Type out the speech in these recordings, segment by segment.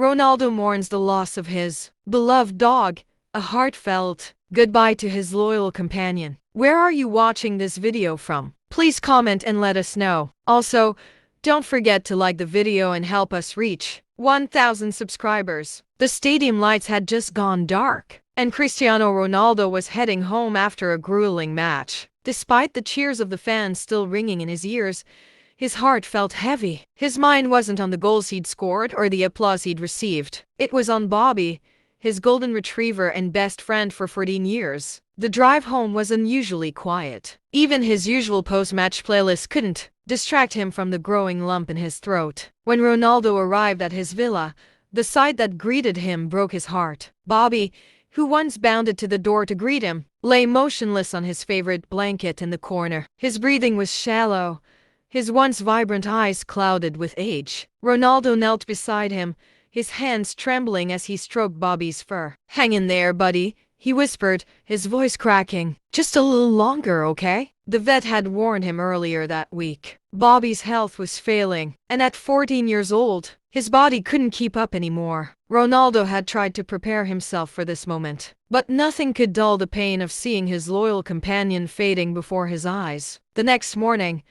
Ronaldo mourns the loss of his beloved dog, a heartfelt goodbye to his loyal companion. Where are you watching this video from? Please comment and let us know. Also, don't forget to like the video and help us reach 1,000 subscribers. The stadium lights had just gone dark, and Cristiano Ronaldo was heading home after a grueling match. Despite the cheers of the fans still ringing in his ears, his heart felt heavy. His mind wasn't on the goals he'd scored or the applause he'd received. It was on Bobby, his golden retriever and best friend for 14 years. The drive home was unusually quiet. Even his usual post-match playlist couldn't distract him from the growing lump in his throat. When Ronaldo arrived at his villa, the sight that greeted him broke his heart. Bobby, who once bounded to the door to greet him, lay motionless on his favorite blanket in the corner. His breathing was shallow, his once vibrant eyes clouded with age. Ronaldo knelt beside him, his hands trembling as he stroked Bobby's fur. "Hang in there, buddy," he whispered, his voice cracking. "Just a little longer, okay?" The vet had warned him earlier that week. Bobby's health was failing, and at 14 years old, his body couldn't keep up anymore. Ronaldo had tried to prepare himself for this moment, but nothing could dull the pain of seeing his loyal companion fading before his eyes. The next morning,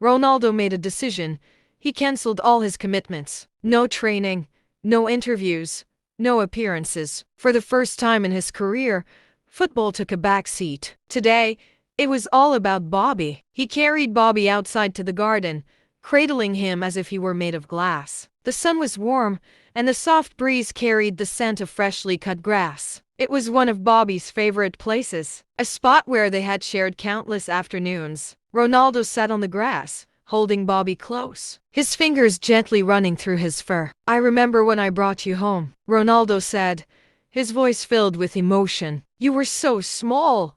Ronaldo made a decision. He cancelled all his commitments. No training, no interviews, no appearances. For the first time in his career, football took a back seat. Today, it was all about Bobby. He carried Bobby outside to the garden, cradling him as if he were made of glass. The sun was warm, and the soft breeze carried the scent of freshly cut grass. It was one of Bobby's favorite places, a spot where they had shared countless afternoons. Ronaldo sat on the grass, holding Bobby close, his fingers gently running through his fur. "I remember when I brought you home," Ronaldo said, his voice filled with emotion. "You were so small.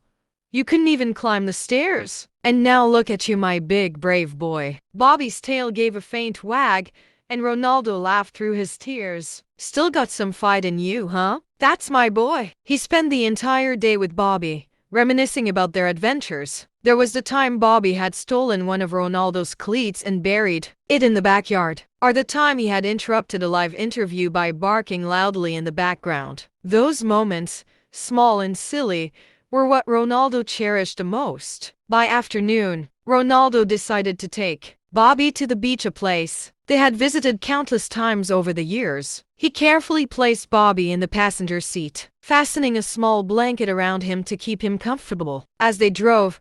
You couldn't even climb the stairs. And now look at you, my big, brave boy." Bobby's tail gave a faint wag, and Ronaldo laughed through his tears. "Still got some fight in you, huh? That's my boy." He spent the entire day with Bobby, reminiscing about their adventures. There was the time Bobby had stolen one of Ronaldo's cleats and buried it in the backyard, or the time he had interrupted a live interview by barking loudly in the background. Those moments, small and silly, were what Ronaldo cherished the most. By afternoon, Ronaldo decided to take Bobby to the beach, a place they had visited countless times over the years. He carefully placed Bobby in the passenger seat, fastening a small blanket around him to keep him comfortable. As they drove,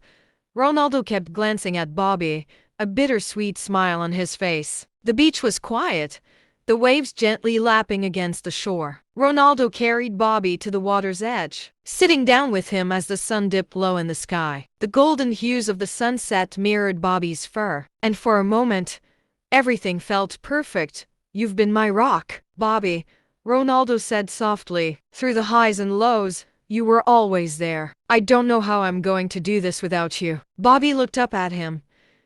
Ronaldo kept glancing at Bobby, a bittersweet smile on his face. The beach was quiet, the waves gently lapping against the shore. Ronaldo carried Bobby to the water's edge, sitting down with him as the sun dipped low in the sky. The golden hues of the sunset mirrored Bobby's fur, and for a moment, everything felt perfect. "You've been my rock, Bobby," Ronaldo said softly. "Through the highs and lows, you were always there. I don't know how I'm going to do this without you." Bobby looked up at him,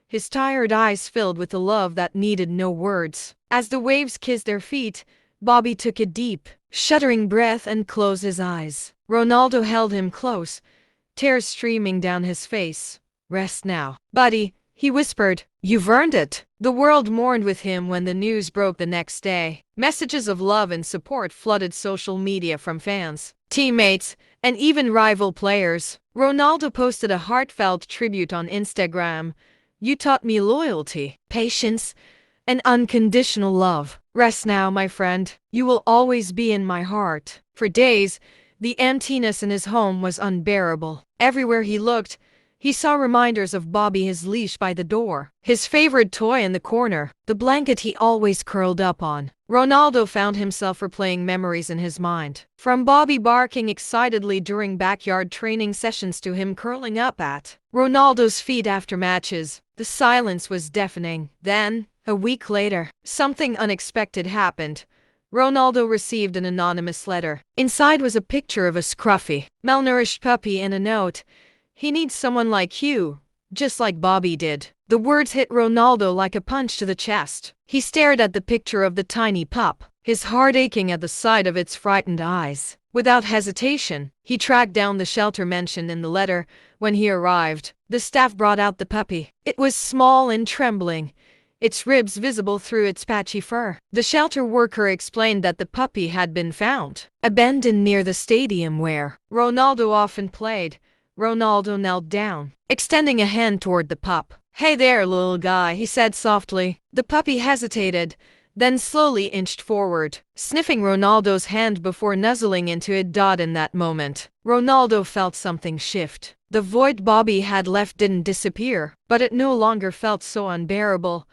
his tired eyes filled with a love that needed no words. As the waves kissed their feet, Bobby took a deep, shuddering breath and closed his eyes. Ronaldo held him close, tears streaming down his face. "Rest now, buddy," he whispered. "You've earned it." The world mourned with him when the news broke the next day. Messages of love and support flooded social media from fans, teammates, and even rival players. Ronaldo posted a heartfelt tribute on Instagram. "You taught me loyalty, patience, and unconditional love. Rest now, my friend. You will always be in my heart." For days, the emptiness in his home was unbearable. Everywhere he looked, he saw reminders of Bobby, his leash by the door, his favorite toy in the corner, the blanket he always curled up on. Ronaldo found himself replaying memories in his mind. From Bobby barking excitedly during backyard training sessions to him curling up at Ronaldo's feet after matches, the silence was deafening. Then, a week later, something unexpected happened. Ronaldo received an anonymous letter. Inside was a picture of a scruffy, malnourished puppy and a note. "He needs someone like you, just like Bobby did." The words hit Ronaldo like a punch to the chest. He stared at the picture of the tiny pup, his heart aching at the sight of its frightened eyes. Without hesitation, he tracked down the shelter mentioned in the letter. When he arrived, the staff brought out the puppy. It was small and trembling, its ribs visible through its patchy fur. The shelter worker explained that the puppy had been found abandoned near the stadium where Ronaldo often played. Ronaldo knelt down, extending a hand toward the pup. "Hey there, little guy," he said softly. The puppy hesitated, then slowly inched forward, sniffing Ronaldo's hand before nuzzling into it. In that moment, Ronaldo felt something shift. The void Bobby had left didn't disappear, but it no longer felt so unbearable.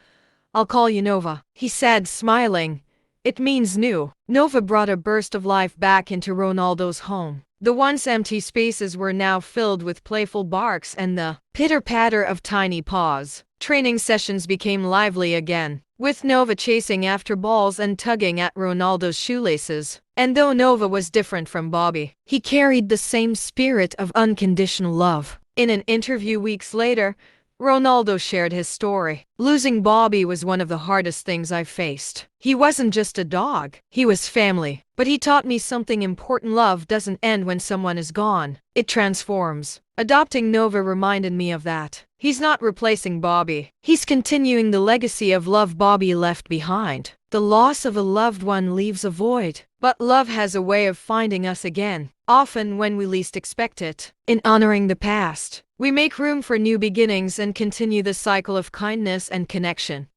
"I'll call you Nova," he said, smiling. "It means new." Nova brought a burst of life back into Ronaldo's home. The once empty spaces were now filled with playful barks and the pitter-patter of tiny paws. Training sessions became lively again, with Nova chasing after balls and tugging at Ronaldo's shoelaces. And though Nova was different from Bobby, he carried the same spirit of unconditional love. In an interview weeks later, Ronaldo shared his story. "Losing Bobby was one of the hardest things I've faced. He wasn't just a dog, he was family. But he taught me something important: love doesn't end when someone is gone, it transforms." Adopting Nova reminded me of that. He's not replacing Bobby, he's continuing the legacy of love Bobby left behind. The loss of a loved one leaves a void, but love has a way of finding us again, often when we least expect it. In honoring the past, we make room for new beginnings and continue the cycle of kindness and connection.